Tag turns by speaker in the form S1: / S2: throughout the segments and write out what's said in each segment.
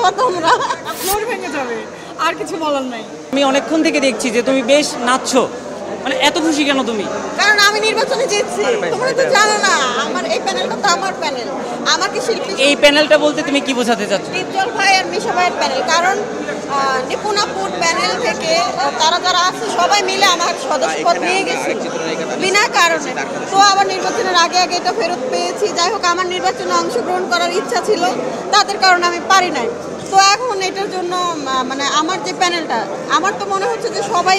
S1: যাবা তোমরা, ফ্লোর ভেঙে যাবে, আর কিছু বলার নাই।
S2: আমি অনেকক্ষণ থেকে দেখছি যে তুমি বেশ নাচছো, মানে এত খুশি কেন তুমি?
S1: কারণ আমি নির্বাচনে জিতছি, তোমরা তো জানো না আমার এই প্যানেলটা তো আমার প্যানেল। আমাকে শিল্পী
S2: এই প্যানেলটা বলতে তুমি কি বোঝাতে চাচ্ছ?
S1: দীপজল ভাই আর মিশা ভাইয়ের প্যানেল, কারণ নিপুণাপুর প্যানেল থেকে তারা যারা আছে সবাই মিলে আমার সদস্যপদ নিয়ে গেছে বিনা কারণে। তো আবার নির্বাচনের আগে আগে এটা ফেরত পেয়েছি। যাই হোক, আমার নির্বাচনে অংশগ্রহণ করার ইচ্ছা ছিল, তাদের কারণে আমি পারি নাই। তো এখন এটার জন্য মানে আমার যে প্যানেলটা, আমার তো মনে হচ্ছে যে সবাই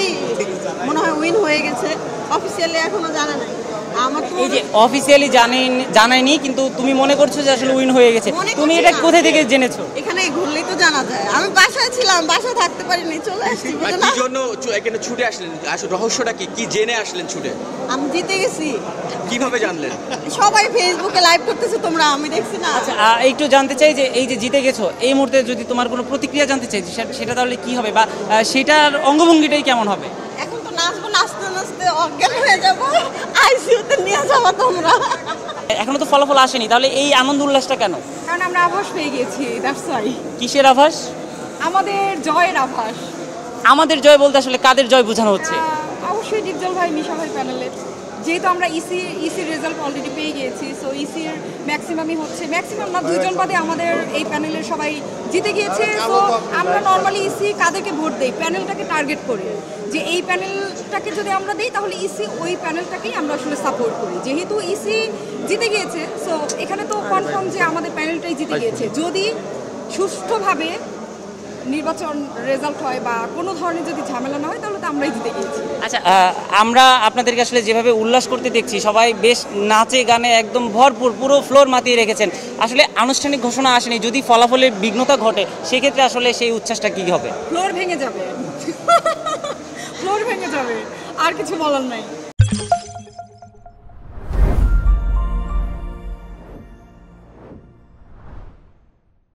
S1: মনে হয় উইন হয়ে গেছে। অফিসিয়ালি এখনো জানা নাই। আমার তো
S2: এই যে অফিসিয়ালি জানায়নি, কিন্তু তুমি মনে করছো যে আসলে উইন হয়ে গেছে। তুমি এটা কোথা থেকে জেনেছো?
S1: এখানে ঘুরলেই তো জানা যায়। আমি বাসায় ছিলাম, বাসায় থাকতে পারিনি, চলে আসছি।
S3: কি জন্য এখানে ছুটে আসলেন? আসলে রহস্যটা কি, কি জেনে আসলেন ছুটে?
S1: আমি জিতে গেছি।
S3: কিভাবে জানলেন?
S1: সবাই ফেসবুকে লাইভ করতেছে, তোমরা, আমি দেখছি না।
S2: আচ্ছা, একটু জানতে চাই যে এই যে জিতে গেছো, এই মুহূর্তে যদি তোমার কোনো প্রতিক্রিয়া জানতে চাই সেটা তাহলে কি হবে, বা সেটার অঙ্গভঙ্গিটাই কেমন হবে?
S1: এখন তো নাচবো, নাচতে নাচতে অজ্ঞান হয়ে যাবো, আইসিইউতে নিয়ে যাবো তোমরা।
S2: এখনো তো ফলাফল আসেনি, তাহলে এই আনন্দ উল্লাসটা কেন?
S1: কারণ আমরা আভাস পেয়ে গেছি, দ্যাটস ওয়াই।
S2: কিসের আভাস?
S1: আমাদের জয়ের আভাস।
S2: আমাদের জয় বলতে আসলে কাদের জয় বোঝানো হচ্ছে?
S1: অবশ্যই দীপজল ভাই, মিশা ভাই প্যানেলের। যেহেতু আমরা ইসির রেজাল্ট অলরেডি পেয়ে গিয়েছি, সো ইসির ম্যাক্সিমামই হচ্ছে, ম্যাক্সিমাম না, দুইজন বাদে আমাদের এই প্যানেলের সবাই জিতে গিয়েছে। সো আমরা নর্মালি ইসি কাদেরকে ভোট দেই, প্যানেলটাকে টার্গেট করি, যে এই প্যানেলটাকে যদি আমরা দিই তাহলে ইসি ওই প্যানেলটাকেই আমরা আসলে সাপোর্ট করি। যেহেতু ইসি জিতে গিয়েছে, সো এখানে তো কনফার্ম যে আমাদের প্যানেলটাই জিতে গিয়েছে। যদি সুষ্ঠুভাবে নির্বাচন রেজাল্ট হয় বা কোনো ধরনের যদি ঝামেলা না হয়, তাহলে তো আমরাই জিতে গিয়েছি।
S2: আচ্ছা, আমরা আপনাদেরকে আসলে যেভাবে উল্লাস করতে দেখছি, সবাই বেশ নাচে গানে একদম ভরপুর, পুরো ফ্লোর মাতিয়ে রেখেছেন। আসলে আনুষ্ঠানিক ঘোষণা আসেনি, যদি ফলাফলের বিঘ্নতা ঘটে সেক্ষেত্রে আসলে সেই উচ্ছ্বাসটা কী হবে?
S1: ফ্লোর ভেঙে যাবে, ফ্লোর ভেঙে যাবে, আর কিছু বলার নাই।